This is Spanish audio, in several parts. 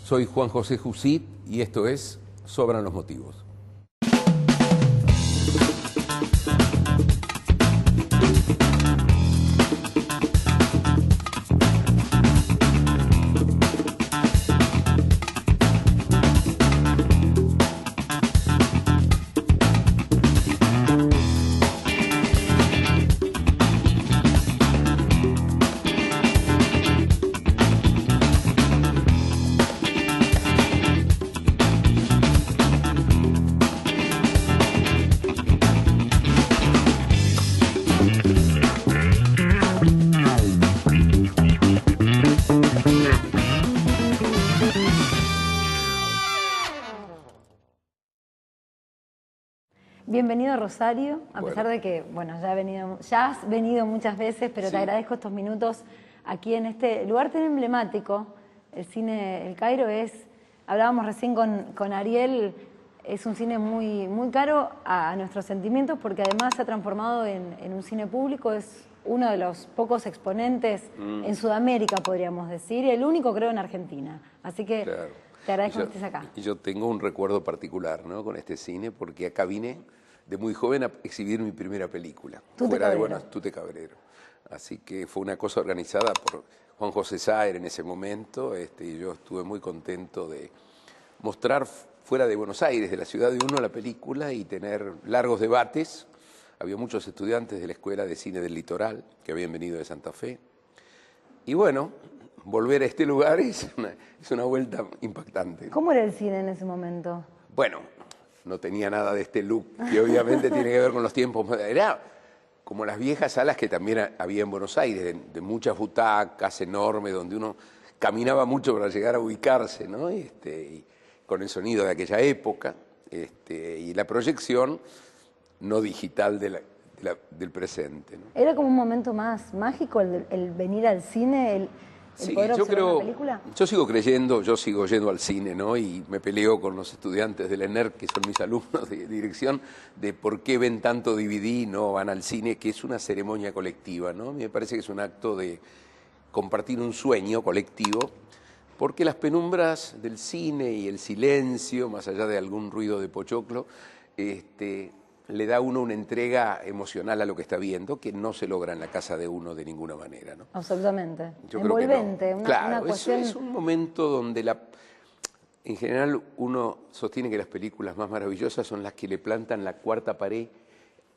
Soy Juan José Jusit y esto es Sobran los Motivos. Bienvenido a Rosario, a pesar de que, bueno, ya has venido muchas veces, pero Sí. te agradezco estos minutos aquí en este lugar tan emblemático. El cine El Cairo hablábamos recién con Ariel, es un cine muy caro a nuestros sentimientos porque además se ha transformado en un cine público, es uno de los pocos exponentes en Sudamérica, podríamos decir, y el único creo en Argentina. Así que Claro. te agradezco que estés acá. Y yo tengo un recuerdo particular, ¿no?, con este cine, porque acá vine de muy joven a exhibir mi primera película, Tute fuera Cabrero. de Tute Cabrero. Así que fue una cosa organizada por Juan José Saer en ese momento, y yo estuve muy contento de mostrar fuera de Buenos Aires, de la ciudad de uno, la película y tener largos debates. Había muchos estudiantes de la Escuela de Cine del Litoral que habían venido de Santa Fe. Y bueno, volver a este lugar es una vuelta impactante. ¿Cómo era el cine en ese momento? Bueno, no tenía nada de este look, que obviamente tiene que ver con los tiempos. Era como las viejas salas que también había en Buenos Aires, de muchas butacas enormes, donde uno caminaba mucho para llegar a ubicarse, ¿no? Y con el sonido de aquella época, y la proyección no digital del presente, ¿no? ¿Era como un momento más mágico el venir al cine, el Sí, poder yo observar creo, una película? yo sigo creyendo, yo sigo yendo al cine, ¿no? Y me peleo con los estudiantes del ENER, que son mis alumnos de dirección, de por qué ven tanto DVD y no van al cine, que es una ceremonia colectiva, ¿no? Me parece que es un acto de compartir un sueño colectivo, porque las penumbras del cine y el silencio, más allá de algún ruido de pochoclo, le da a uno una entrega emocional a lo que está viendo que no se logra en la casa de uno de ninguna manera, ¿no? Absolutamente. Yo creo que no. Envolvente, Claro, una cuestión... es un momento donde en general uno sostiene que las películas más maravillosas son las que le plantan la cuarta pared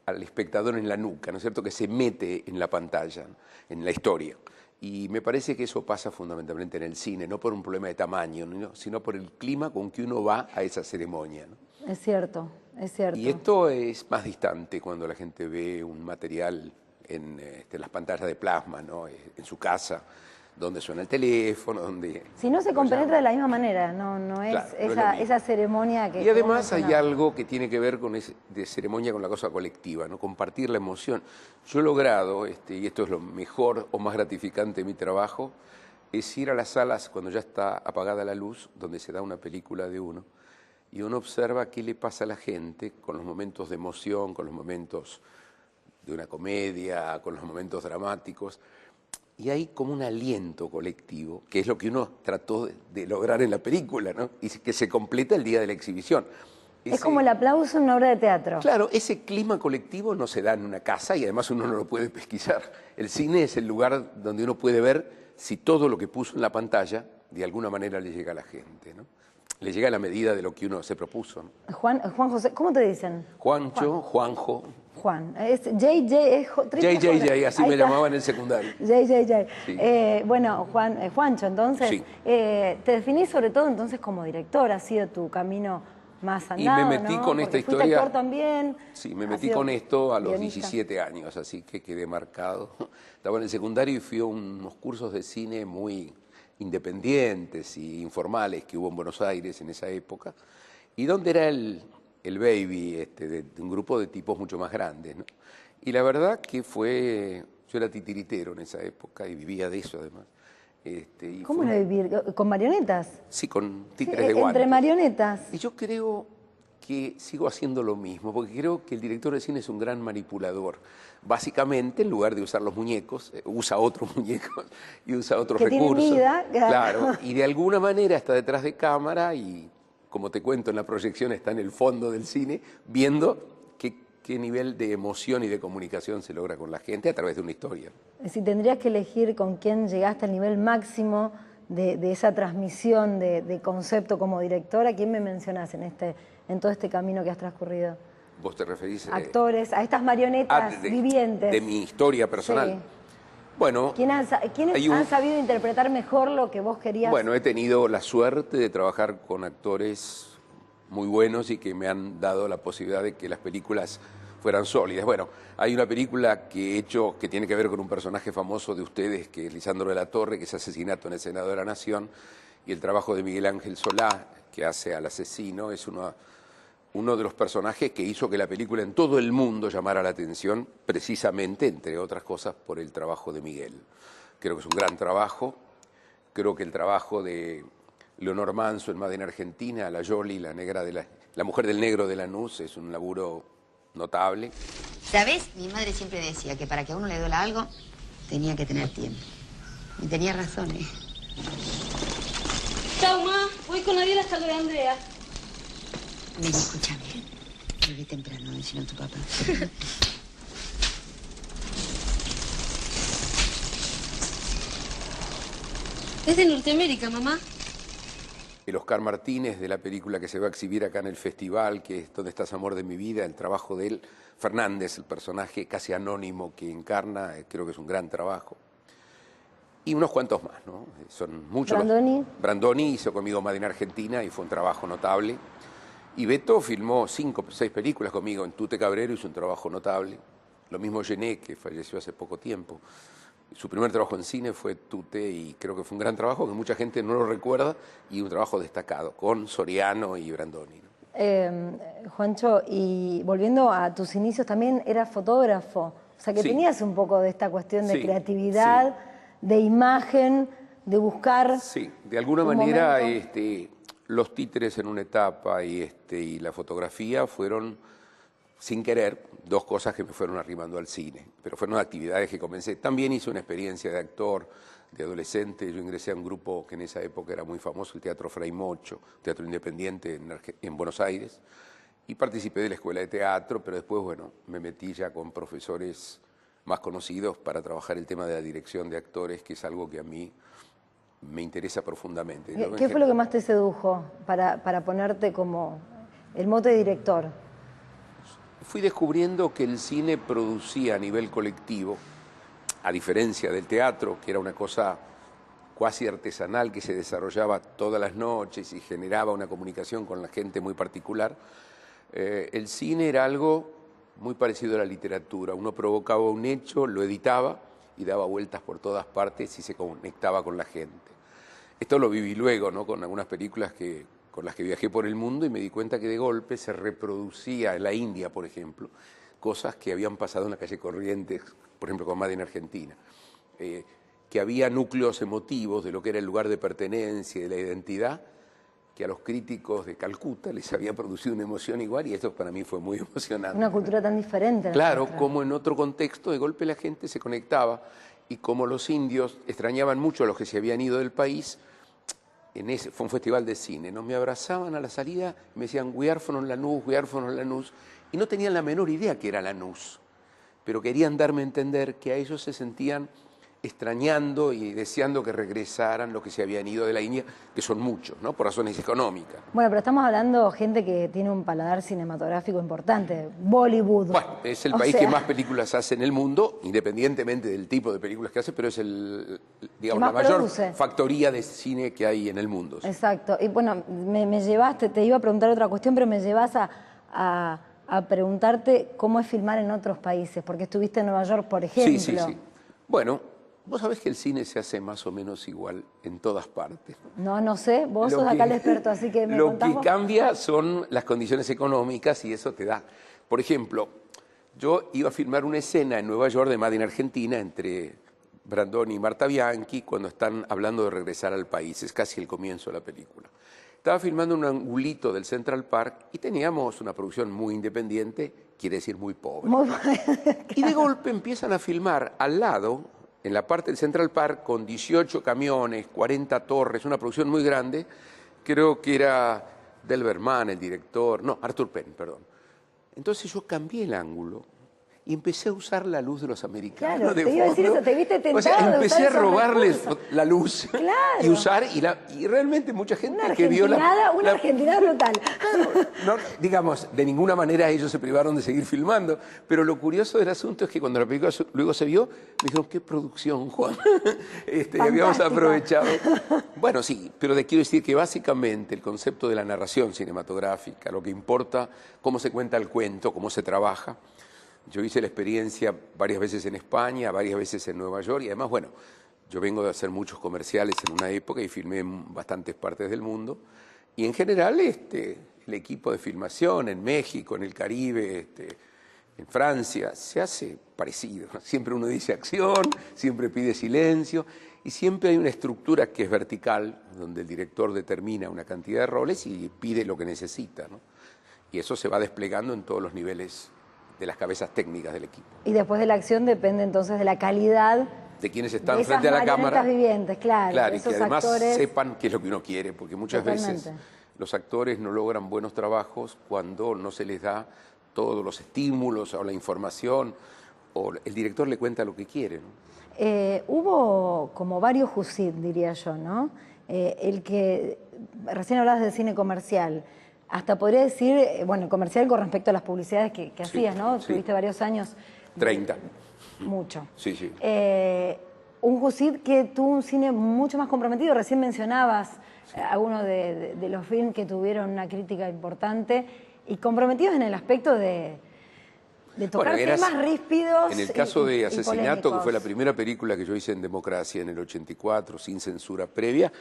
al espectador en la nuca, ¿no es cierto?, que se mete en la pantalla, en la historia. Y me parece que eso pasa fundamentalmente en el cine, no por un problema de tamaño, sino por el clima con que uno va a esa ceremonia, ¿no? Es cierto, es cierto. Y esto es más distante cuando la gente ve un material en las pantallas de plasma, ¿no?, en su casa, donde suena el teléfono, donde... Si no se compenetra de la misma manera, no es, claro, esa ceremonia que... Y además que hay mencionaba. algo que tiene que ver de ceremonia con la cosa colectiva, ¿no?, compartir la emoción. Yo he logrado, y esto es lo mejor o más gratificante de mi trabajo, es ir a las salas cuando ya está apagada la luz, donde se da una película de uno, y uno observa qué le pasa a la gente con los momentos de emoción, con los momentos de una comedia, con los momentos dramáticos. Y hay como un aliento colectivo, que es lo que uno trató de lograr en la película, ¿no?, y que se completa el día de la exhibición. Es como el aplauso en una obra de teatro. Claro, ese clima colectivo no se da en una casa y además uno no lo puede pesquisar. El cine es el lugar donde uno puede ver si todo lo que puso en la pantalla de alguna manera le llega a la gente, ¿no? Le llega a la medida de lo que uno se propuso, ¿no? Juan José, ¿cómo te dicen? Juancho, Juanjo, Juan. Es JJ, JJJ, así Ahí me está. llamaban en el secundario. JJJ. Sí. Bueno, Juancho, entonces, Sí. te definís sobre todo entonces como director, ha sido tu camino más Y andado, me metí ¿no? con Porque esta fuiste historia. actor también. Sí, me has metí sido con esto a los guionista. 17 años, así que quedé marcado. Estaba en el secundario y fui a unos cursos de cine muy independientes y informales que hubo en Buenos Aires en esa época, y donde era el baby de un grupo de tipos mucho más grandes, ¿no? Y la verdad que yo era titiritero en esa época y vivía de eso además. Y ¿Cómo fue era vivir? ¿Con marionetas? Sí, con Sí, títeres de guante. entre marionetas. Y yo creo que sigo haciendo lo mismo, porque creo que el director de cine es un gran manipulador. Básicamente, en lugar de usar los muñecos, usa otros muñecos y usa otros que recursos. tienen vida, claro, y de alguna manera está detrás de cámara y, como te cuento en la proyección, está en el fondo del cine, viendo qué nivel de emoción y de comunicación se logra con la gente a través de una historia. Si tendrías que elegir con quién llegaste al nivel máximo de esa transmisión de concepto como directora, ¿quién me mencionás en todo este camino que has transcurrido? ¿Vos te referís actores, a estas marionetas vivientes? De mi historia personal. Sí. Bueno, ¿Quiénes han sabido interpretar mejor lo que vos querías? Bueno, he tenido la suerte de trabajar con actores muy buenos y que me han dado la posibilidad de que las películas fueran sólidas. Bueno, hay una película que he hecho que tiene que ver con un personaje famoso de ustedes, que es Lisandro de la Torre, que es Asesinato en el Senado de la Nación, y el trabajo de Miguel Ángel Solá, que hace al asesino, es uno de los personajes que hizo que la película en todo el mundo llamara la atención, precisamente, entre otras cosas, por el trabajo de Miguel. Creo que es un gran trabajo. Creo que el trabajo de Leonor Manso en Made in Argentina, la Yoli, la mujer del negro de Lanús, es un laburo notable. ¿Sabes? Mi madre siempre decía que para que a uno le duela algo, tenía que tener tiempo. Y tenía razón, ¿eh? Chao, ma. Voy con Ariel hasta lo de Andrea. Vení, escúchame. Volví temprano, decirlo a tu papá. Es de Norteamérica, mamá. El Oscar Martínez, de la película que se va a exhibir acá en el festival, que es ¿Dónde estás, amor de mi vida?, el trabajo de él. Fernández, el personaje casi anónimo que encarna, creo que es un gran trabajo. Y unos cuantos más, ¿no? Son muchos. Brandoni. Brandoni hizo conmigo Made in Argentina y fue un trabajo notable. Y Beto filmó 5 o 6 películas conmigo. En Tute Cabrero hizo un trabajo notable. Lo mismo Gené, que falleció hace poco tiempo. Su primer trabajo en cine fue Tute y creo que fue un gran trabajo que mucha gente no lo recuerda y un trabajo destacado con Soriano y Brandoni, ¿no? Juancho, y volviendo a tus inicios, también eras fotógrafo. O sea que Sí. tenías un poco de esta cuestión de Sí, creatividad, de imagen, de buscar. Sí, de alguna un manera momento. los títeres en una etapa y la fotografía fueron, sin querer, 2 cosas que me fueron arrimando al cine, pero fueron actividades que comencé. También hice una experiencia de actor, de adolescente. Yo ingresé a un grupo que en esa época era muy famoso, el Teatro Fray Mocho, teatro independiente en Buenos Aires, y participé de la escuela de teatro, pero después, bueno, me metí ya con profesores más conocidos para trabajar el tema de la dirección de actores, que es algo que a mí me interesa profundamente. ¿Qué fue lo que más te sedujo para ponerte como el mote de director? Fui descubriendo que el cine producía a nivel colectivo, a diferencia del teatro, que era una cosa cuasi artesanal que se desarrollaba todas las noches y generaba una comunicación con la gente muy particular. El cine era algo muy parecido a la literatura. Uno provocaba un hecho, lo editaba y daba vueltas por todas partes y se conectaba con la gente. Esto lo viví luego, ¿no?, con algunas películas con las que viajé por el mundo y me di cuenta que de golpe se reproducía en la India, por ejemplo, cosas que habían pasado en la calle Corrientes, por ejemplo, con Made in Argentina, que había núcleos emotivos de lo que era el lugar de pertenencia y de la identidad, que a los críticos de Calcuta les había producido una emoción igual, y esto para mí fue muy emocionante. Una cultura tan diferente. Claro, como en otro contexto, de golpe la gente se conectaba, y como los indios extrañaban mucho a los que se habían ido del país, fue un festival de cine, ¿no? Me abrazaban a la salida y me decían, we are from Lanús, y no tenían la menor idea que era Lanús, pero querían darme a entender que a ellos se sentían extrañando y deseando que regresaran los que se habían ido de la India, que son muchos, ¿no?, por razones económicas. Bueno, pero estamos hablando de gente que tiene un paladar cinematográfico importante, Bollywood. Bueno, es el país que más películas hace en el mundo, independientemente del tipo de películas que hace, pero es digamos, la mayor factoría de cine que hay en el mundo. ¿Sí? Exacto. Y bueno, me llevaste, te iba a preguntar otra cuestión, pero me llevas a preguntarte cómo es filmar en otros países, porque estuviste en Nueva York, por ejemplo. Sí. Bueno, vos sabés que el cine se hace más o menos igual en todas partes. No sé, vos sos acá el experto, así que me contás Lo que vos. cambia son las condiciones económicas y eso te da. Por ejemplo, yo iba a filmar una escena en Nueva York de Made in Argentina entre Brandoni y Marta Bianchi cuando están hablando de regresar al país, es casi el comienzo de la película. Estaba filmando un angulito del Central Park y teníamos una producción muy independiente, quiere decir muy pobre. Y de golpe empiezan a filmar al lado, en la parte del Central Park, con 18 camiones, 40 torres, una producción muy grande. Creo que era Delbert Mann, el director, no, Arthur Penn, perdón. Entonces yo cambié el ángulo y empecé a usar la luz de los americanos. Claro, de te iba a decir fondo. eso, te viste tentado O sea, de empecé usar a esos robarles recursos. la luz Claro. y usar, y realmente mucha gente Una que vio una argentinada brutal. no, digamos, de ninguna manera ellos se privaron de seguir filmando, pero lo curioso del asunto es que cuando la película luego se vio, me dijeron, qué producción, Juan. Habíamos aprovechado. Bueno, sí, pero quiero decir que básicamente el concepto de la narración cinematográfica, lo que importa, cómo se cuenta el cuento, cómo se trabaja. Yo hice la experiencia varias veces en España, varias veces en Nueva York, y además, bueno, yo vengo de hacer muchos comerciales en una época y filmé en bastantes partes del mundo. Y en general el equipo de filmación en México, en el Caribe, en Francia, se hace parecido. Siempre uno dice acción, siempre pide silencio y siempre hay una estructura que es vertical, donde el director determina una cantidad de roles y pide lo que necesita, ¿no? Y eso se va desplegando en todos los niveles de las cabezas técnicas del equipo. Y después de la acción depende entonces de la calidad de quienes están de frente a la cámara. Vivientes, claro. Claro, y esos que además actores... sepan qué es lo que uno quiere, porque muchas Totalmente. veces los actores no logran buenos trabajos cuando no se les da todos los estímulos o la información, o el director le cuenta lo que quiere, ¿no? Hubo como varios Jusid, diría yo, ¿no? El que, recién hablabas del cine comercial, hasta podría decir, bueno, comercial con respecto a las publicidades que Sí, hacías, ¿no? sí. Tuviste varios años. 30. Mucho. Sí, sí. Un Jusid que tuvo un cine mucho más comprometido. Recién mencionabas algunos de los films que tuvieron una crítica importante y comprometidos en el aspecto de tocar temas ríspidos. En el caso de Asesinato, que polémicos. fue la primera película que yo hice en Democracia en el 84, sin censura previa,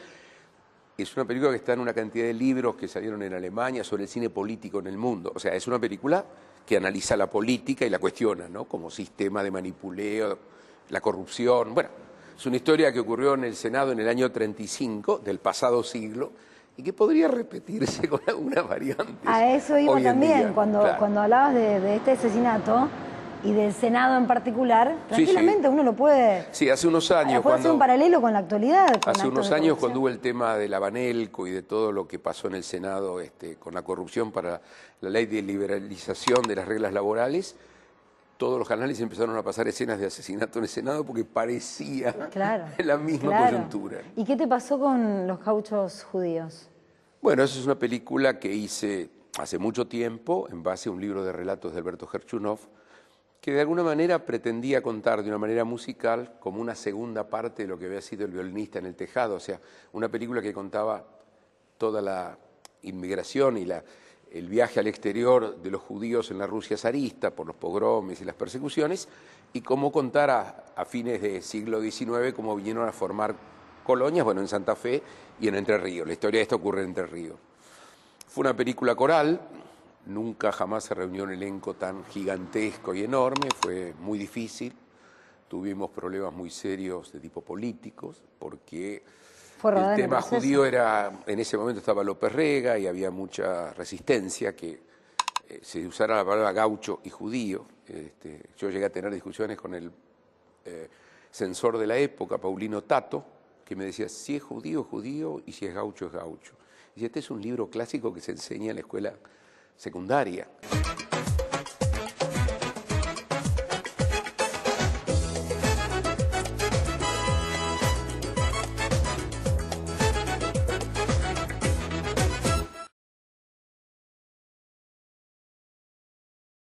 es una película que está en una cantidad de libros que salieron en Alemania sobre el cine político en el mundo. O sea, es una película que analiza la política y la cuestiona, ¿no? Como sistema de manipuleo, la corrupción. Bueno, es una historia que ocurrió en el Senado en el año 35 del pasado siglo y que podría repetirse con algunas variantes. A eso iba hoy en también, día. cuando hablabas de este asesinato y del Senado en particular, tranquilamente uno lo puede... Sí, hace unos años... Puede hacer un paralelo con la actualidad. Con Hace actos unos de años, corrupción. cuando hubo el tema de la Banelco y de todo lo que pasó en el Senado con la corrupción para la ley de liberalización de las reglas laborales, todos los canales empezaron a pasar escenas de asesinato en el Senado porque parecía la misma coyuntura. ¿Y qué te pasó con los gauchos judíos? Bueno, esa es una película que hice hace mucho tiempo en base a un libro de relatos de Alberto Gerchunov, que de alguna manera pretendía contar de una manera musical como una segunda parte de lo que había sido El violinista en el tejado, o sea, una película que contaba toda la inmigración y el viaje al exterior de los judíos en la Rusia zarista por los pogromes y las persecuciones, y cómo contar a fines del siglo XIX cómo vinieron a formar colonias, bueno, en Santa Fe y en Entre Ríos. La historia de esto ocurre en Entre Ríos. Fue una película coral. Nunca jamás se reunió un elenco tan gigantesco y enorme, fue muy difícil, tuvimos problemas muy serios de tipo políticos, porque el tema judío era, en ese momento estaba López Rega y había mucha resistencia que se usara la palabra gaucho y judío. Yo llegué a tener discusiones con el censor de la época, Paulino Tato, que me decía, si es judío, judío, y si es gaucho, es gaucho. Y este es un libro clásico que se enseña en la escuela secundaria.